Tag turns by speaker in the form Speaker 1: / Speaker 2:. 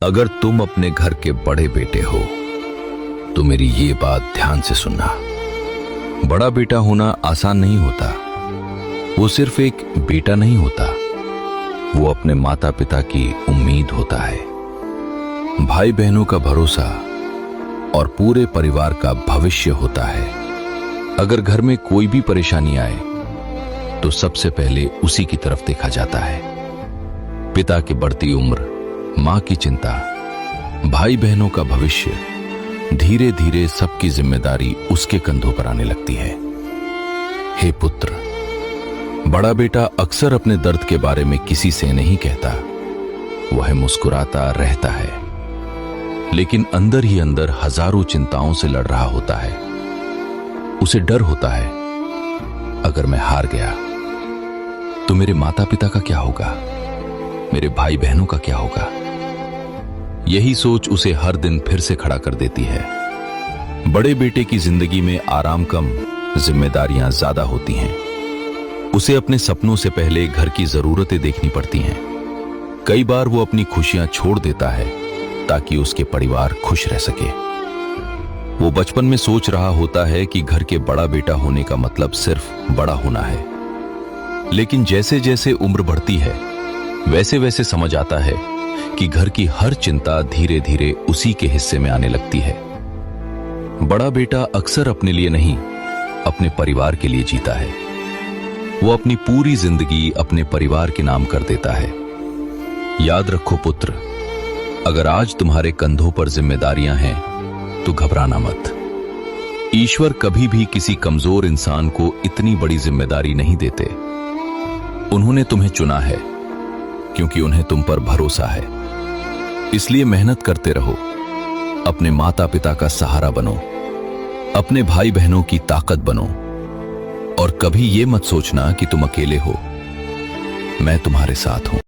Speaker 1: अगर तुम अपने घर के बड़े बेटे हो तो मेरी ये बात ध्यान से सुनना। बड़ा बेटा होना आसान नहीं होता। वो सिर्फ एक बेटा नहीं होता, वो अपने माता पिता की उम्मीद होता है, भाई बहनों का भरोसा और पूरे परिवार का भविष्य होता है। अगर घर में कोई भी परेशानी आए तो सबसे पहले उसी की तरफ देखा जाता है। पिता की बढ़ती उम्र, मां की चिंता, भाई बहनों का भविष्य, धीरे धीरे सबकी जिम्मेदारी उसके कंधों पर आने लगती है। हे पुत्र, बड़ा बेटा अक्सर अपने दर्द के बारे में किसी से नहीं कहता। वह मुस्कुराता रहता है, लेकिन अंदर ही अंदर हजारों चिंताओं से लड़ रहा होता है। उसे डर होता है, अगर मैं हार गया तो मेरे माता पिता का क्या होगा, मेरे भाई बहनों का क्या होगा। यही सोच उसे हर दिन फिर से खड़ा कर देती है। बड़े बेटे की जिंदगी में आराम कम, जिम्मेदारियां ज्यादा होती हैं। उसे अपने सपनों से पहले घर की जरूरतें देखनी पड़ती हैं। कई बार वो अपनी खुशियां छोड़ देता है ताकि उसके परिवार खुश रह सके। वो बचपन में सोच रहा होता है कि घर के बड़ा बेटा होने का मतलब सिर्फ बड़ा होना है, लेकिन जैसे जैसे उम्र बढ़ती है वैसे वैसे समझ आता है कि घर की हर चिंता धीरे धीरे उसी के हिस्से में आने लगती है। बड़ा बेटा अक्सर अपने लिए नहीं, अपने परिवार के लिए जीता है। वो अपनी पूरी जिंदगी अपने परिवार के नाम कर देता है। याद रखो पुत्र, अगर आज तुम्हारे कंधों पर जिम्मेदारियां हैं तो घबराना मत। ईश्वर कभी भी किसी कमजोर इंसान को इतनी बड़ी जिम्मेदारी नहीं देते। उन्होंने तुम्हें चुना है क्योंकि उन्हें तुम पर भरोसा है। इसलिए मेहनत करते रहो, अपने माता पिता का सहारा बनो, अपने भाई बहनों की ताकत बनो, और कभी ये मत सोचना कि तुम अकेले हो। मैं तुम्हारे साथ हूं।